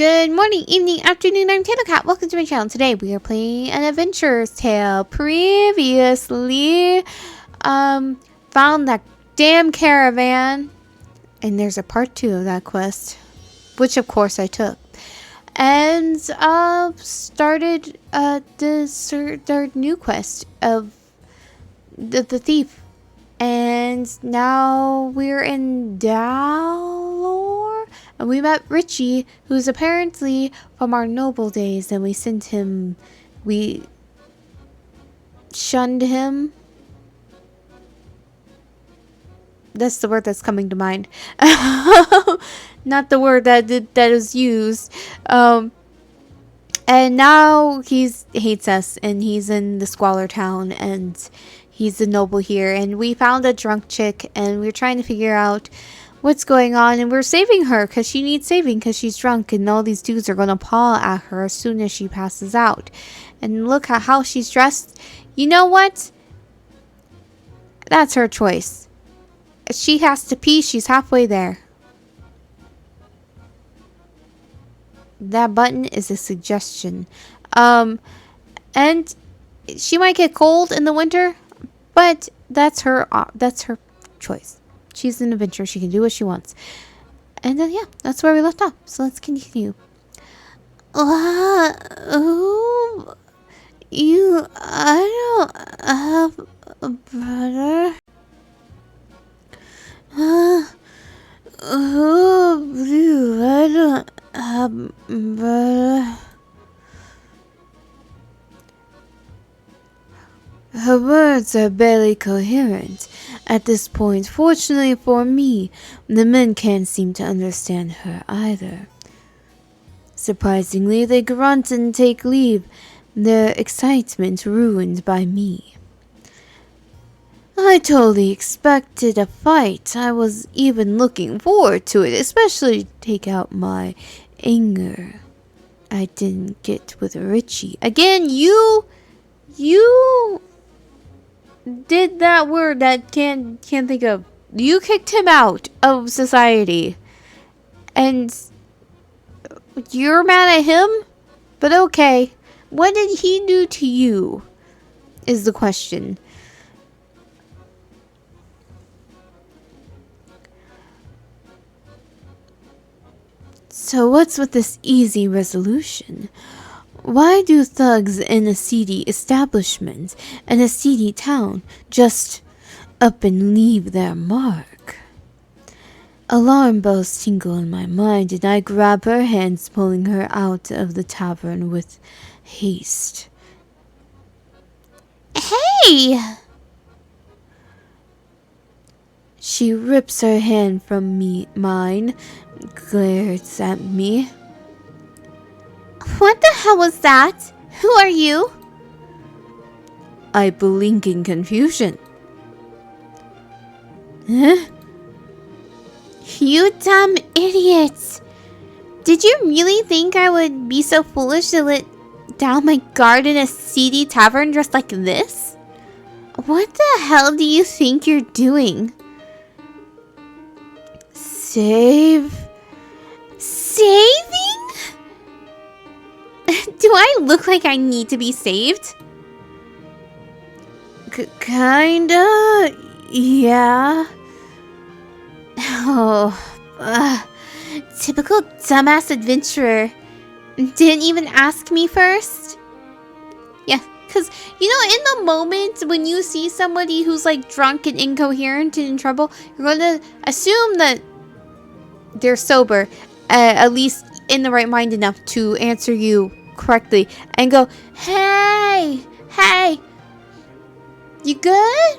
Good morning, evening, afternoon, I'm Taylor Cat. Welcome to my channel. Today we are playing an adventurer's tale. Previously, found that damn caravan. And there's a part 2 of that quest. Which of course I took. And, started, the new quest of the thief. And now we're in Dalor. And we met Richie, who's apparently from our noble days, and we shunned him. That's the word that's coming to mind. Not the word that is used. And now he hates us, and he's in the squalor town, and he's the noble here. And we found a drunk chick, and we're trying to figure out what's going on, and we're saving her because she needs saving because she's drunk, and all these dudes are going to paw at her as soon as she passes out. And look at how she's dressed. You know what? That's her choice. If she has to pee, she's halfway there. That button is a suggestion. And she might get cold in the winter, but that's her choice. She's an adventurer. She can do what she wants. And then, yeah, that's where we left off. So let's continue. I don't have a brother. I don't have a brother. Her words are barely coherent at this point. Fortunately for me, the men can't seem to understand her either. Surprisingly, they grunt and take leave, their excitement ruined by me. I totally expected a fight. I was even looking forward to it, especially to take out my anger I didn't get with Richie. Again, you did that word that can't think of. You kicked him out of society. And you're mad at him? But okay. What did he do to you? Is the question. So what's with this easy resolution? Why do thugs in a seedy establishment and a seedy town just up and leave their mark? Alarm bells tingle in my mind, and I grab her hands, pulling her out of the tavern with haste. Hey! She rips her hand from mine, glares at me. What the hell was that? Who are you? I blink in confusion. Huh? You dumb idiots! Did you really think I would be so foolish to let down my guard in a seedy tavern dressed like this? What the hell do you think you're doing? Saving? Do I look like I need to be saved? Kinda, yeah. Oh, typical dumbass adventurer. Didn't even ask me first? Yeah, because, you know, in the moment when you see somebody who's like drunk and incoherent and in trouble, you're going to assume that they're sober, at least in the right mind enough to answer you correctly and go, hey, you good?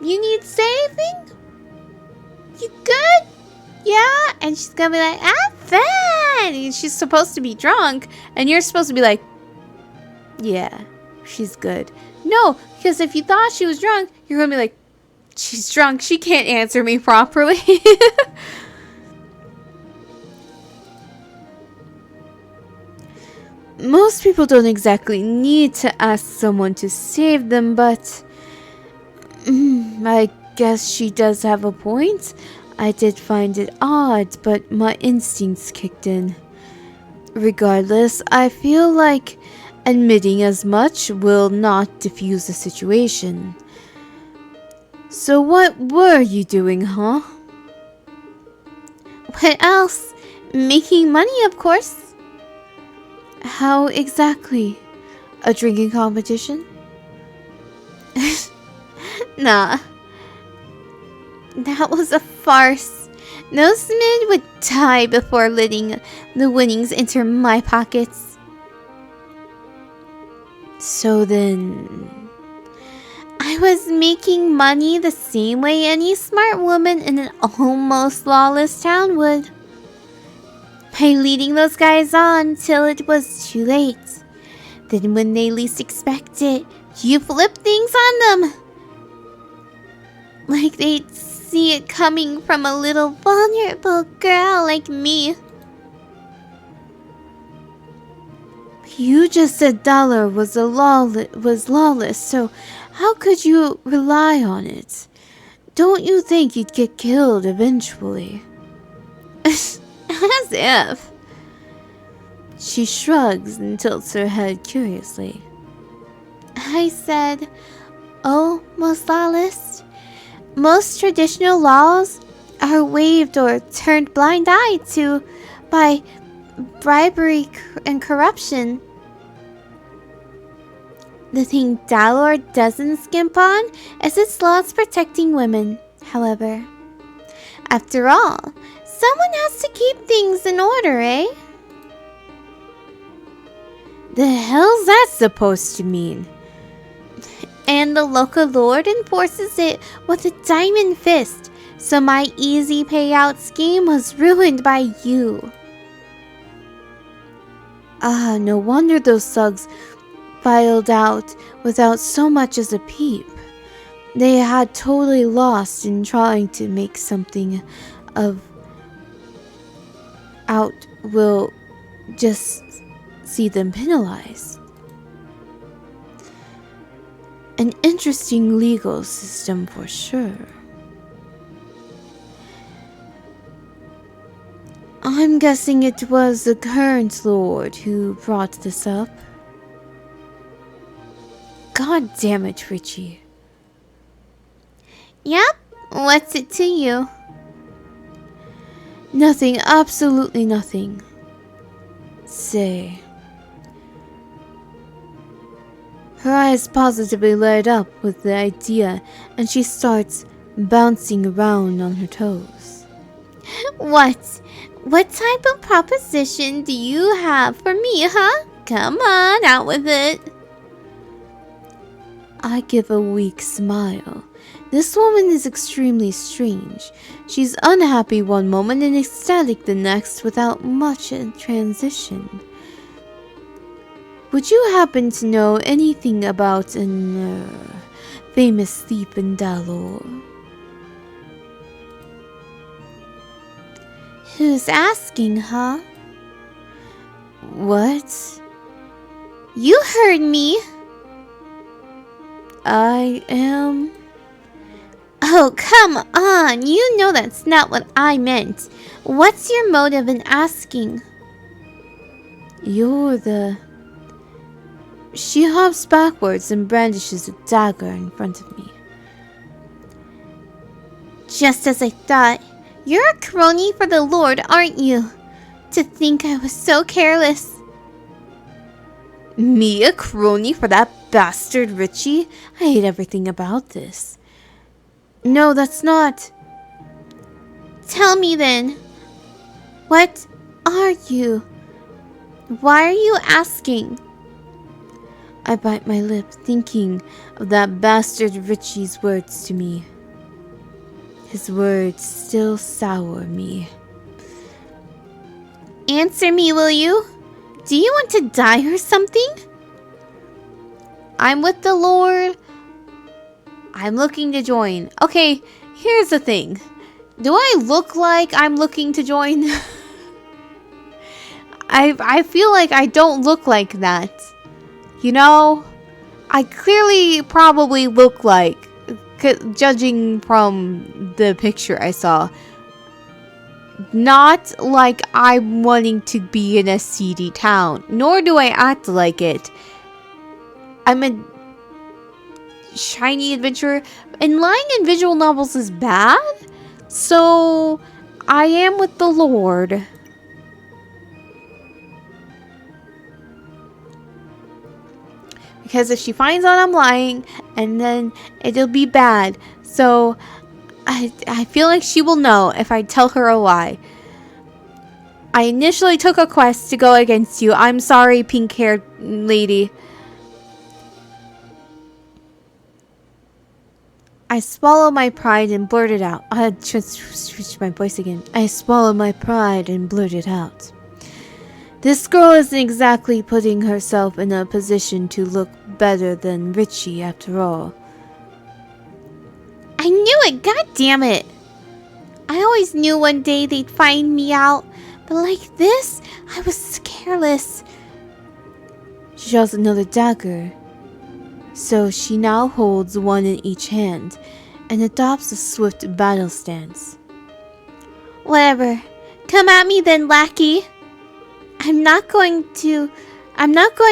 You need saving? You good? Yeah? And she's gonna be like, I'm fine. And she's supposed to be drunk, and you're supposed to be like, yeah, she's good. No, because if you thought she was drunk, you're gonna be like, she's drunk, she can't answer me properly. Most people don't exactly need to ask someone to save them, but I guess she does have a point. I did find it odd, but my instincts kicked in. Regardless, I feel like admitting as much will not diffuse the situation. So what were you doing, huh? What else? Making money, of course. How exactly? A drinking competition? Nah. That was a farce. No Smid would die before letting the winnings enter my pockets. So then... I was making money the same way any smart woman in an almost lawless town would. By leading those guys on till it was too late. Then when they least expect it, you flip things on them. Like they'd see it coming from a little vulnerable girl like me. You just said dollar was lawless, so how could you rely on it? Don't you think you'd get killed eventually? As if. She shrugs and tilts her head curiously. I said, oh, most lawless. Most traditional laws are waived or turned blind eye to by bribery and corruption. The thing Dalor doesn't skimp on is its laws protecting women, however. After all, someone has to keep things in order, eh? The hell's that supposed to mean? And the local lord enforces it with a diamond fist, so my easy payout scheme was ruined by you. Ah, no wonder those thugs filed out without so much as a peep. They had totally lost in trying to make something of out will just see them penalized. An interesting legal system for sure. I'm guessing it was the current lord who brought this up. God damn it, Richie. Yep, what's it to you? Nothing, absolutely nothing. Say. Her eyes positively light up with the idea, and she starts bouncing around on her toes. What? What type of proposition do you have for me, huh? Come on, out with it. I give a weak smile. This woman is extremely strange. She's unhappy one moment and ecstatic the next without much in transition. Would you happen to know anything about an famous thief in Dalor? Who's asking, huh? What? You heard me. I am... Oh, come on. You know that's not what I meant. What's your motive in asking? You're the... She hops backwards and brandishes a dagger in front of me. Just as I thought. You're a crony for the Lord, aren't you? To think I was so careless. Me a crony for that bastard Richie? I hate everything about this. No, that's not. Tell me then. What are you? Why are you asking? I bite my lip, thinking of that bastard Richie's words to me. His words still sour me. Answer me, will you? Do you want to die or something? I'm with the Lord. I'm looking to join. Okay, here's the thing. Do I look like I'm looking to join? I feel like I don't look like that. You know? I clearly probably look like, judging from the picture I saw, Not like I'm wanting to be in a seedy town, nor do I act like it. I'm a shiny adventurer, and lying in visual novels is bad, so I am with the Lord. Because if she finds out I'm lying, and then it'll be bad. So I feel like she will know if I tell her a lie. I initially took a quest to go against you. I'm sorry, pink-haired lady. I swallowed my pride and blurted out. I had just switched my voice again. I swallowed my pride and blurted out. This girl isn't exactly putting herself in a position to look better than Richie after all. I knew it, god damn it! I always knew one day they'd find me out, but like this, I was careless. She draws another dagger. So she now holds one in each hand and adopts a swift battle stance. Whatever. Come at me then, lackey. I'm not going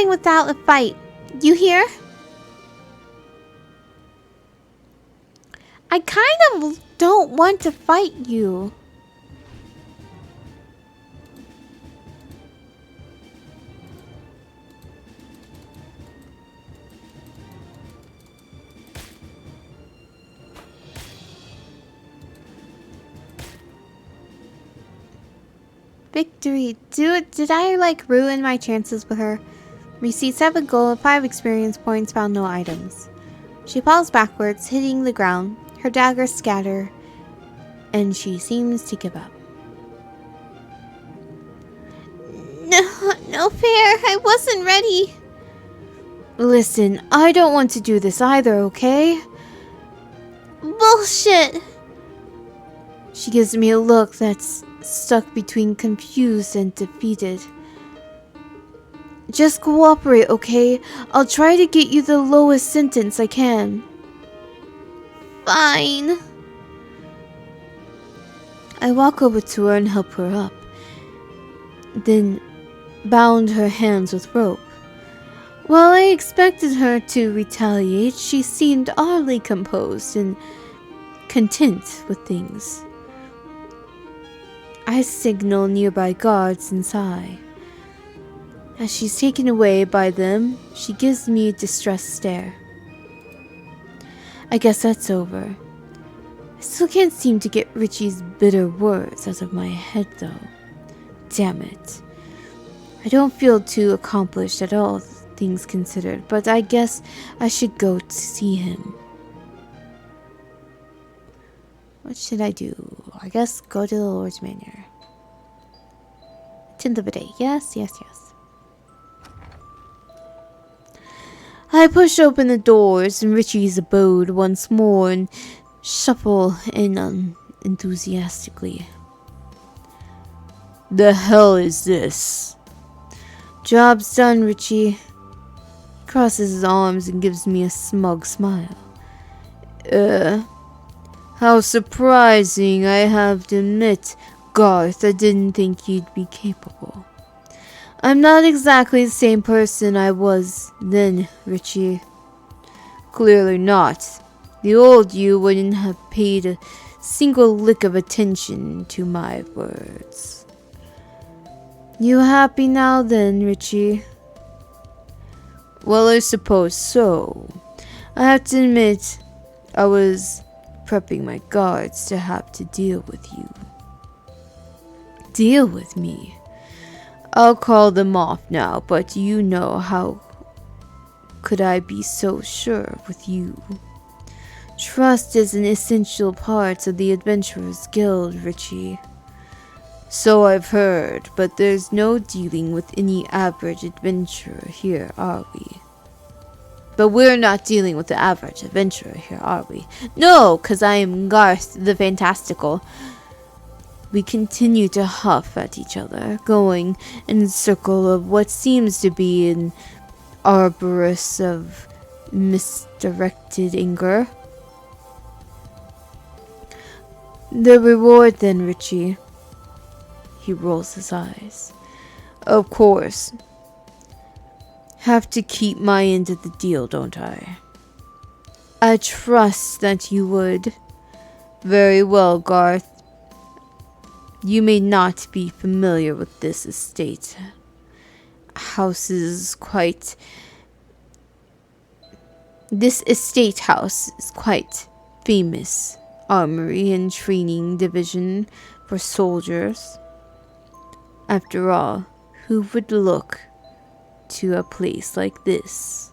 without a fight. You hear? I kind of don't want to fight you. Victory. Did I like ruin my chances with her? Received 7 gold, 5 experience points, found no items. She falls backwards, hitting the ground. Her daggers scatter, and she seems to give up. No fair. I wasn't ready. Listen, I don't want to do this either, okay? Bullshit. She gives me a look that's stuck between confused and defeated. Just cooperate, okay? I'll try to get you the lowest sentence I can. Fine. I walk over to her and help her up, then bound her hands with rope. While I expected her to retaliate, she seemed oddly composed and content with things. I signal nearby guards and sigh. As she's taken away by them, she gives me a distressed stare. I guess that's over. I still can't seem to get Richie's bitter words out of my head though. Damn it. I don't feel too accomplished at all, things considered, but I guess I should go to see him. What should I do? I guess go to the Lord's Manor. 10th of a day. Yes. I push open the doors in Richie's abode once more and shuffle in enthusiastically. The hell is this? Job's done, Richie. Crosses his arms and gives me a smug smile. How surprising, I have to admit, Garth, I didn't think you'd be capable. I'm not exactly the same person I was then, Richie. Clearly not. The old you wouldn't have paid a single lick of attention to my words. You happy now then, Richie? Well, I suppose so. I have to admit, I was prepping my guards to have to deal with you. Deal with me? I'll call them off now, but you know how could I be so sure with you? Trust is an essential part of the Adventurers Guild, Richie. So I've heard, but there's no dealing with any average adventurer here, are we? But we're not dealing with the average adventurer here, are we? No, 'cause I am Garth the Fantastical. We continue to huff at each other, going in a circle of what seems to be an arborist of misdirected anger. The reward then, Richie. He rolls his eyes. Of course. Have to keep my end of the deal, don't I? I trust that you would. Very well, Garth. You may not be familiar with this estate. This estate house is quite famous. Armory and training division for soldiers. After all, who would look to a place like this?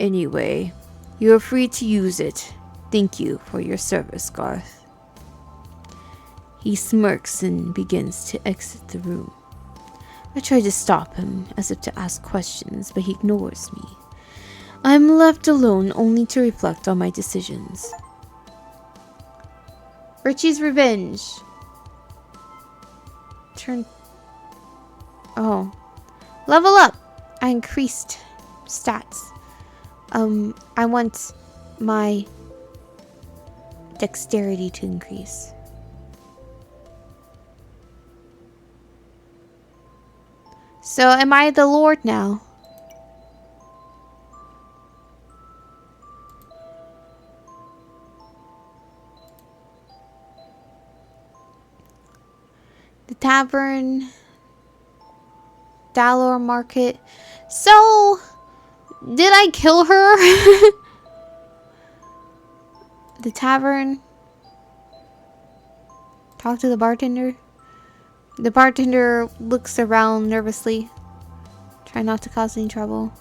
Anyway, you are free to use it. Thank you for your service, Garth. He smirks and begins to exit the room. I try to stop him, as if to ask questions, but he ignores me. I'm left alone only to reflect on my decisions. Richie's Revenge. Oh. Level up! I increased stats. I want my dexterity to increase. So, am I the Lord now? The tavern. Dalor Market. So, did I kill her? The tavern. Talk to the bartender. The bartender looks around nervously. Try not to cause any trouble.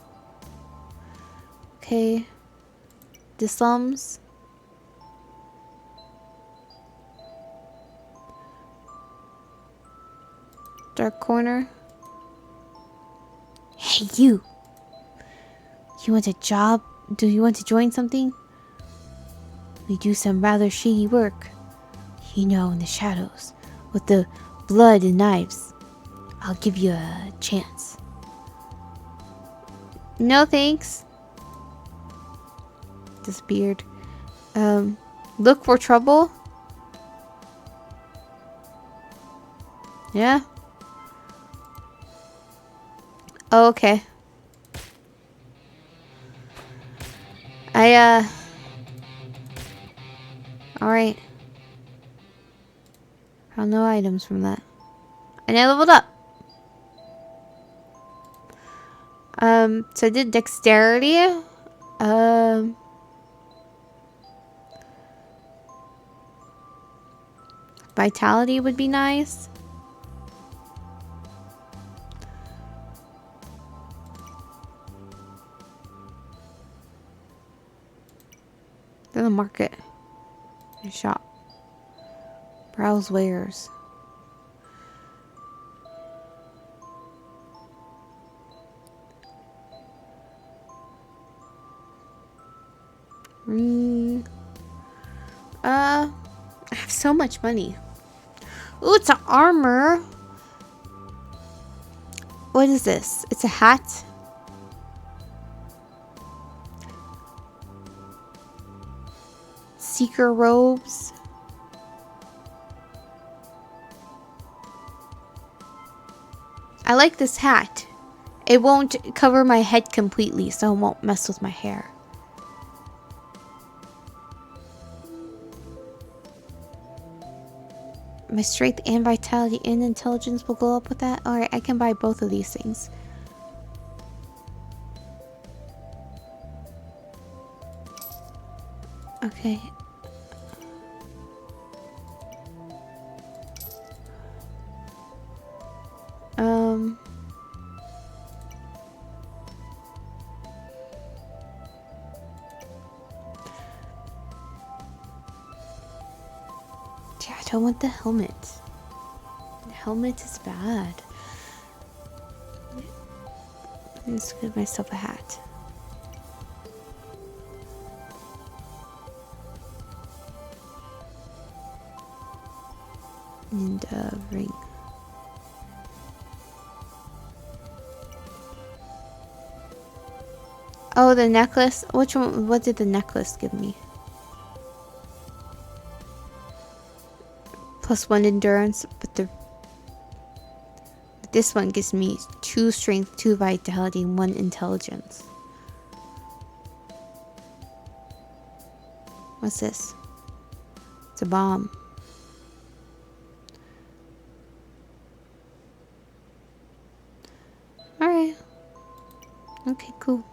Okay. The slums. Dark corner. Hey, you! You want a job? Do you want to join something? We do some rather shady work. You know, in the shadows. With the blood and knives. I'll give you a chance. No thanks. Disappeared. Look for trouble? Yeah? Oh, okay. Alright. Found no items from that. And I leveled up. So I did dexterity. Vitality would be nice. Then the market. And shop. Browse wares. I have so much money. Ooh, it's an armor. What is this? It's a hat. Seeker robes. I like this hat. It won't cover my head completely, so it won't mess with my hair. My strength and vitality and intelligence will go up with that. Alright, I can buy both of these things. Okay. Yeah, I don't want the helmet. The helmet is bad. Let's give myself a hat. And a ring. Oh, the necklace. Which one? What did the necklace give me? +1 endurance, but the This one gives me 2 strength, 2 vitality, 1 intelligence. What's this? It's a bomb. Alright. Okay, cool.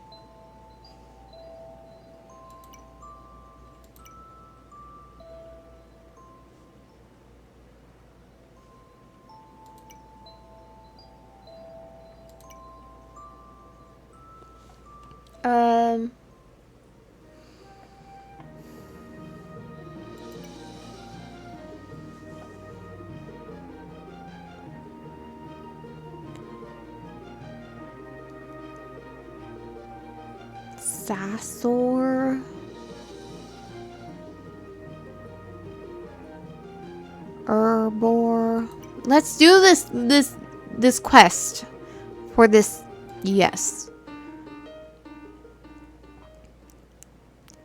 Sasor. Herbor. Let's do this quest for this. Yes.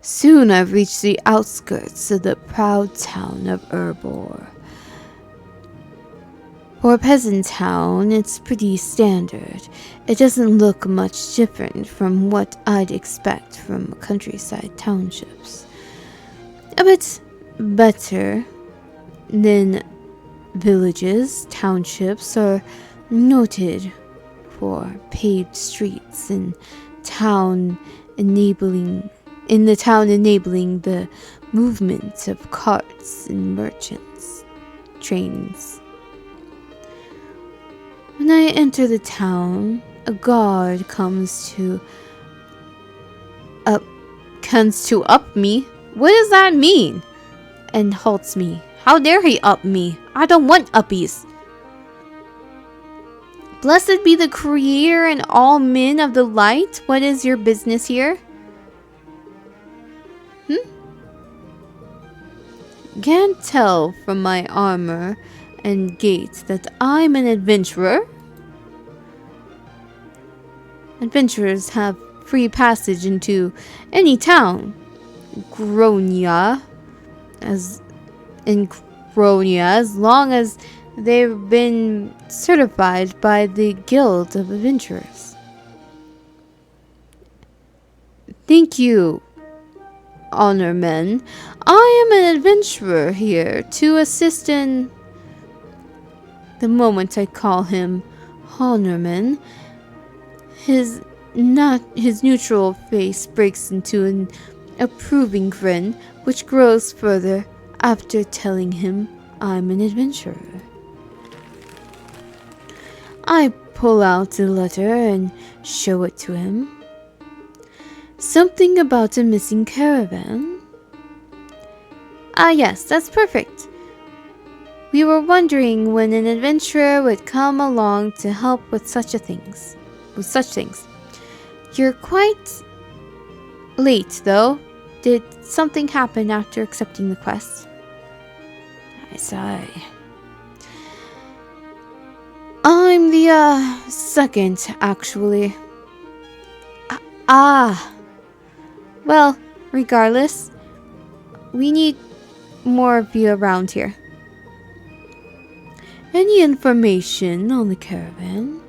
Soon I've reached the outskirts of the proud town of Herbor. For a peasant town, it's pretty standard. It doesn't look much different from what I'd expect from countryside townships. A bit better than villages. Townships are noted for paved streets and enabling the movement of carts and merchants, trains. When I enter the town, a guard comes to up me. What does that mean? And halts me. How dare he up me? I don't want uppies. Blessed be the creator and all men of the light. What is your business here? Can't tell from my armor and gait that I'm an adventurer. Adventurers have free passage into any town. Gronia, as long as they've been certified by the Guild of Adventurers. Thank you, honorman. I am an adventurer here to assist in... The moment I call him honorman, his neutral face breaks into an approving grin, which grows further after telling him I'm an adventurer. I pull out a letter and show it to him. Something about a missing caravan? Ah, yes, that's perfect. We were wondering when an adventurer would come along to help with such things. You're quite late, though. Did something happen after accepting the quest? I sigh. I'm the second, actually. Well, regardless, we need more of you around here. Any information on the caravan?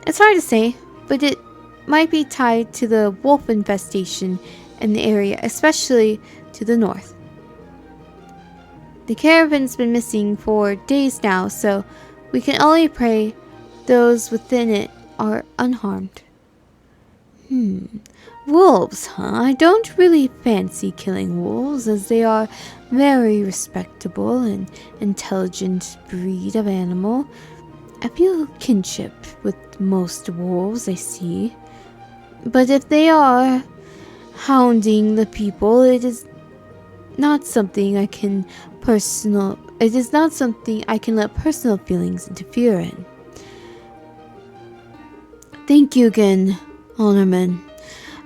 It's hard to say, but it might be tied to the wolf infestation in the area, especially to the north. The caravan's been missing for days now, so we can only pray those within it are unharmed. Wolves, huh? I don't really fancy killing wolves, as they are very respectable and intelligent breed of animal. I feel kinship with most wolves I see. But if they are hounding the people, it is not something I can let personal feelings interfere in. Thank you again, Honorman.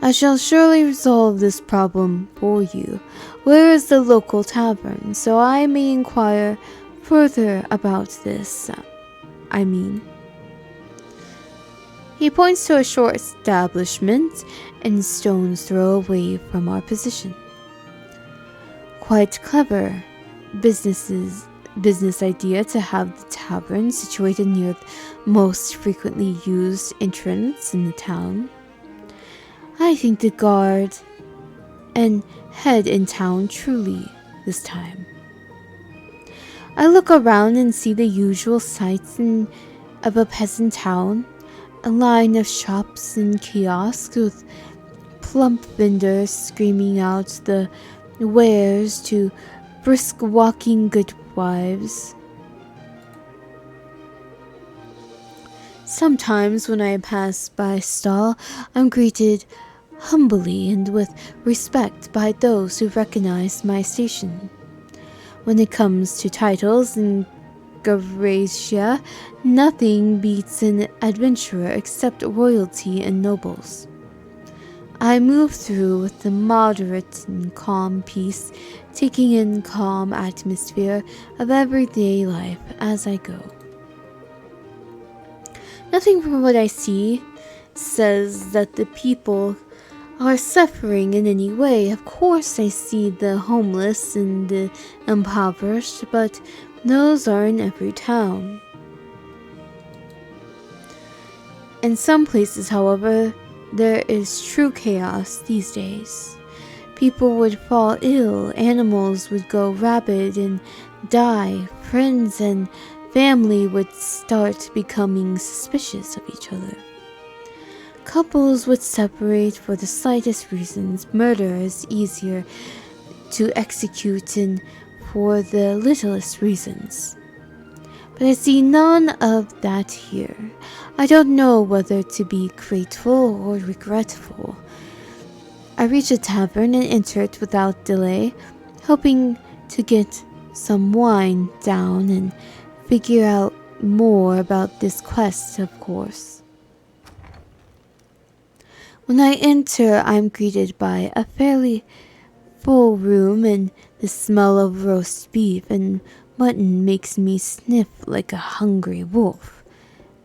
I shall surely resolve this problem for you. Where is the local tavern, so I may inquire further about this? He points to a short establishment and stone's throw away from our position. Quite clever business business idea to have the tavern situated near the most frequently used entrance in the town. I think the guard and head in town truly this time. I look around and see the usual sights of a peasant town, a line of shops and kiosks with plump vendors screaming out the wares to brisk walking goodwives. Sometimes when I pass by a stall, I'm greeted humbly and with respect by those who recognize my station. When it comes to titles in Garacia, nothing beats an adventurer except royalty and nobles. I move through with a moderate and calm pace, taking in calm atmosphere of everyday life as I go. Nothing from what I see says that the people are suffering in any way. Of course, I see the homeless and the impoverished, but those are in every town. In some places, however, there is true chaos these days. People would fall ill, animals would go rabid and die, friends and family would start becoming suspicious of each other. Couples would separate for the slightest reasons. Murder is easier to execute than for the littlest reasons. But I see none of that here. I don't know whether to be grateful or regretful. I reach a tavern and enter it without delay, hoping to get some wine down and figure out more about this quest, of course. When I enter, I'm greeted by a fairly full room, and the smell of roast beef and mutton makes me sniff like a hungry wolf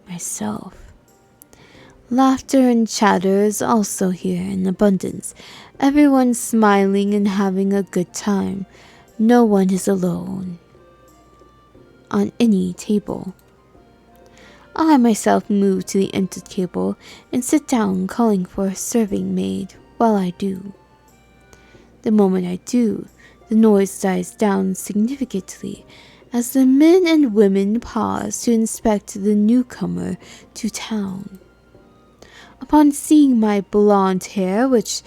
myself. Laughter and chatter is also here in abundance. Everyone smiling and having a good time. No one is alone on any table. I myself move to the empty table and sit down, calling for a serving maid while I do. The moment I do, the noise dies down significantly as the men and women pause to inspect the newcomer to town. Upon seeing my blonde hair, which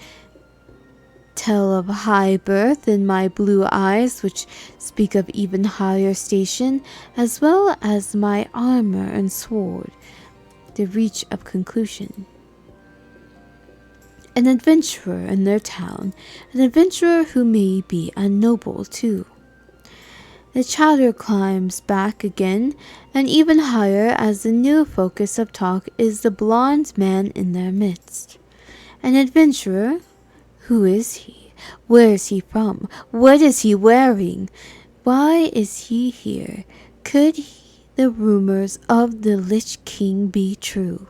tell of high birth, and my blue eyes, which speak of even higher station, as well as my armor and sword, they reach a conclusion. An adventurer in their town, an adventurer who may be a noble too. The chatter climbs back again, and even higher as the new focus of talk is the blonde man in their midst. An adventurer? Who is he? Where is he from? What is he wearing? Why is he here? Could the rumors of the Lich King be true?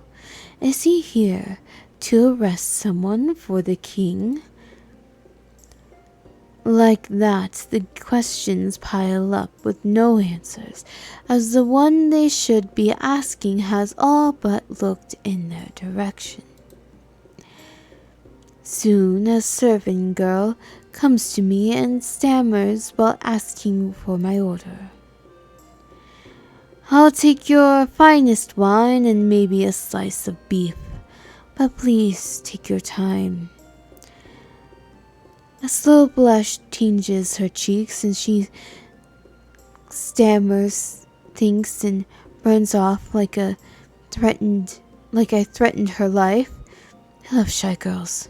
Is he here to arrest someone for the king? Like that, the questions pile up with no answers, as the one they should be asking has all but looked in their direction. Soon a servant girl comes to me and stammers while asking for my order. I'll take your finest wine and maybe a slice of beef, but please take your time. A slow blush tinges her cheeks and she stammers, thinks, and runs off like I threatened her life. I love shy girls.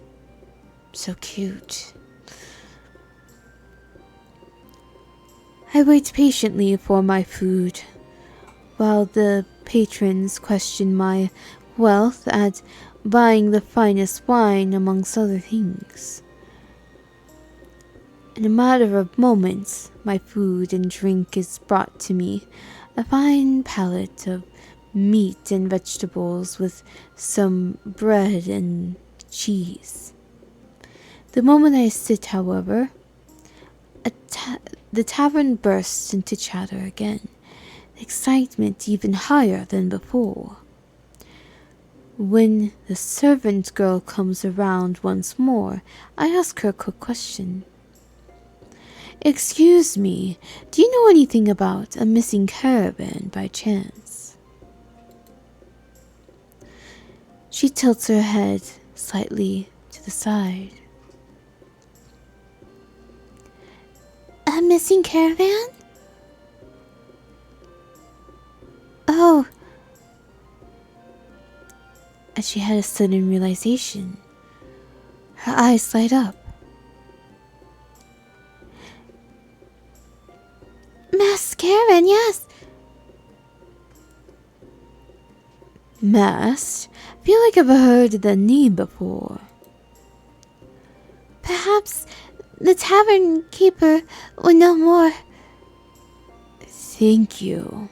So cute. I wait patiently for my food, while the patrons question my wealth at buying the finest wine amongst other things. In a matter of moments, my food and drink is brought to me, a fine palette of meat and vegetables with some bread and cheese. The moment I sit, however, The tavern burst into chatter again, excitement even higher than before. When the servant girl comes around once more, I ask her a quick question. Excuse me, do you know anything about a missing caravan by chance? She tilts her head slightly to the side. A missing caravan? Oh. As she had a sudden realization, her eyes light up. Masked caravan, yes. Masked? I feel like I've heard that name before. Perhaps the tavern keeper would know more. Thank you.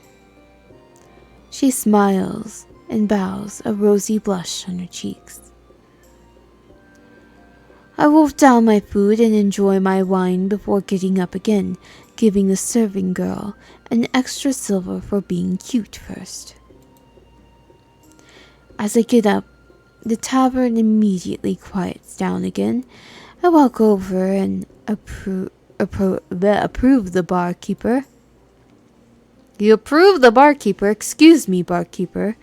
She smiles and bows, a rosy blush on her cheeks. I wolf down my food and enjoy my wine before getting up again, giving the serving girl an extra silver for being cute first. As I get up, the tavern immediately quiets down again. I walk over and approve the barkeeper. You approve the barkeeper? Excuse me, barkeeper.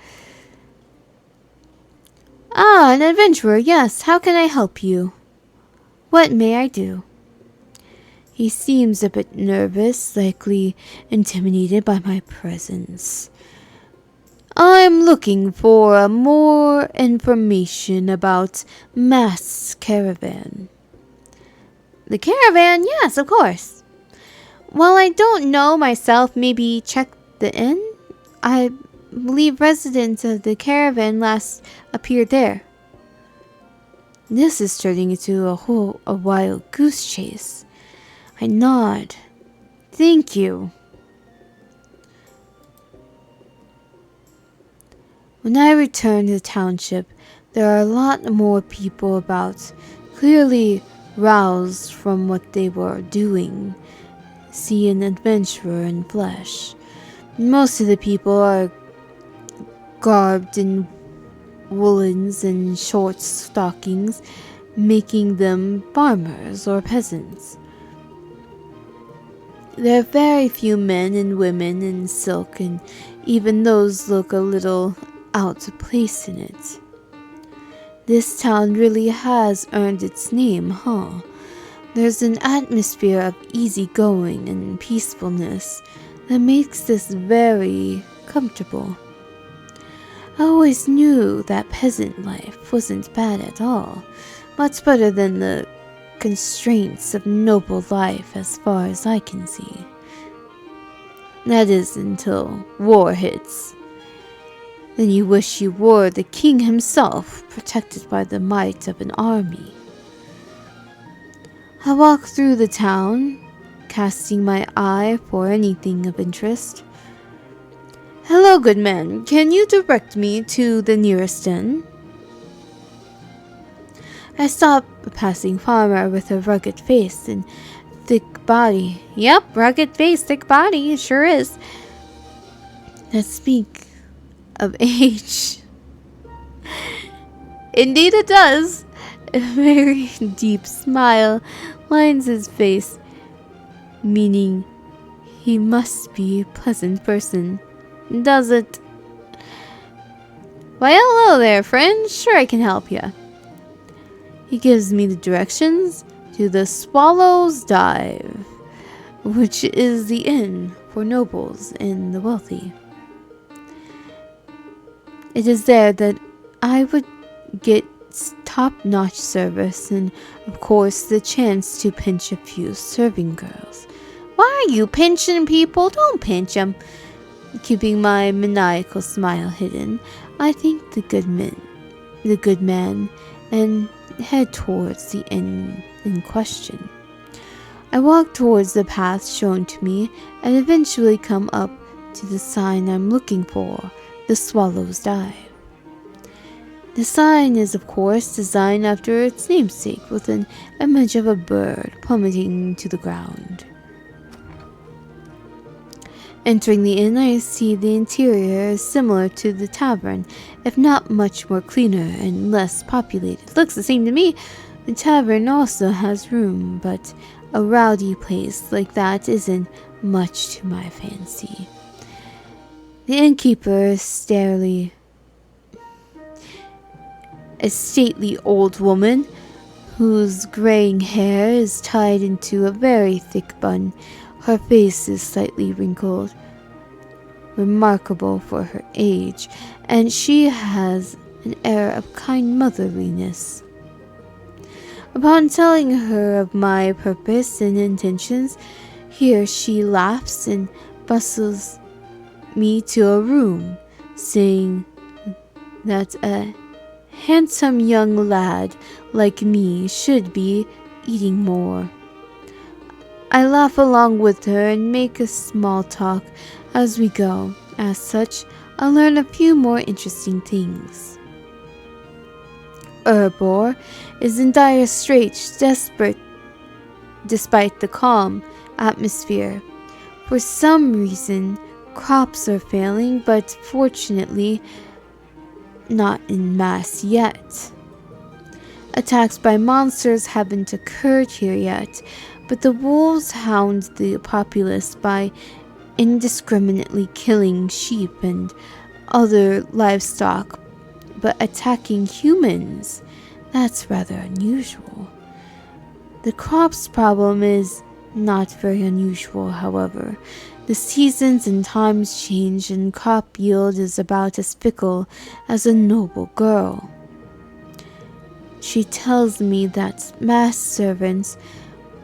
Ah, an adventurer, yes. How can I help you? What may I do? He seems a bit nervous, likely intimidated by my presence. I'm looking for more information about Masked Caravan. The caravan? Yes, of course. While I don't know myself, maybe check the inn? I believe residents of the caravan last appeared there. This is turning into a wild goose chase. I nod. Thank you. When I return to the township, there are a lot more people about, clearly roused from what they were doing. See an adventurer in flesh. Most of the people are garbed in woolens and short stockings, making them farmers or peasants. There are very few men and women in silk, and even those look a little out of place in it. This town really has earned its name, huh? There's an atmosphere of easygoing and peacefulness that makes this very comfortable. I always knew that peasant life wasn't bad at all, much better than the constraints of noble life as far as I can see. That is until war hits. Then you wish you were the king himself, protected by the might of an army. I walk through the town, casting my eye for anything of interest. Hello, good man. Can you direct me to the nearest inn? I stop a passing farmer with a rugged face and thick body. Yep, rugged face, thick body, it sure is. That speak of age. Indeed it does. A very deep smile lines his face, meaning he must be a pleasant person. Does it? Why, hello there, friend. Sure, I can help you. He gives me the directions to the Swallow's Dive, which is the inn for nobles and the wealthy. It is there that I would get top-notch service and, of course, the chance to pinch a few serving girls. Why are you pinching people? Don't pinch them. Keeping my maniacal smile hidden, I thank the good man, and head towards the inn in question. I walk towards the path shown to me and eventually come up to the sign I'm looking for, the Swallow's Dive. The sign is, of course, designed after its namesake, with an image of a bird plummeting to the ground. Entering the inn, I see the interior is similar to the tavern, if not much more cleaner and less populated. Looks the same to me. The tavern also has room, but a rowdy place like that isn't much to my fancy. The innkeeper is a stately old woman whose graying hair is tied into a very thick bun. Her face is slightly wrinkled, remarkable for her age, and she has an air of kind motherliness. Upon telling her of my purpose and intentions, here she laughs and bustles me to a room, saying that a handsome young lad like me should be eating more. I laugh along with her and make a small talk as we go. As such, I'll learn a few more interesting things. Urbor is in dire straits, desperate despite the calm atmosphere. For some reason, crops are failing, but fortunately not en masse yet. Attacks by monsters haven't occurred here yet, but the wolves hound the populace by indiscriminately killing sheep and other livestock, but attacking humans, that's rather unusual. The crops problem is not very unusual, however. The seasons and times change, and crop yield is about as fickle as a noble girl. She tells me that mass servants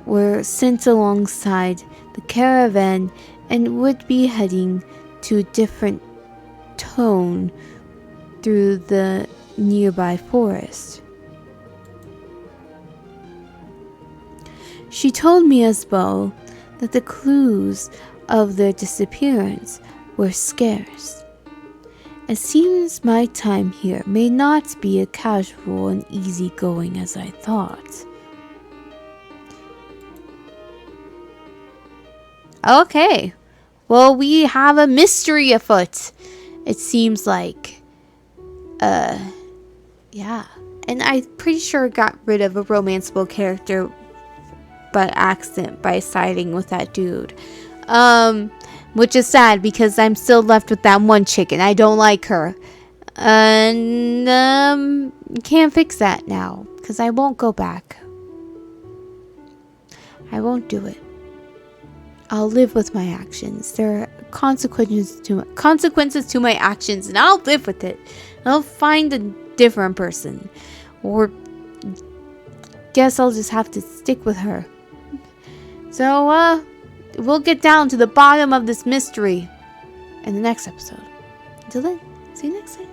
were sent alongside the caravan and would be heading to a different tone through the nearby forest. She told me as well that the clues of their disappearance were scarce. It seems my time here may not be as casual and easygoing as I thought. Okay, well, we have a mystery afoot. It seems like, yeah. And I'm pretty sure got rid of a romanceable character by accident by siding with that dude. Which is sad because I'm still left with that one chick and I don't like her. And, can't fix that now because I won't go back. I won't do it. I'll live with my actions. There are consequences to my actions, and I'll live with it. I'll find a different person, or guess I'll just have to stick with her. So, we'll get down to the bottom of this mystery in the next episode. Until then, see you next time.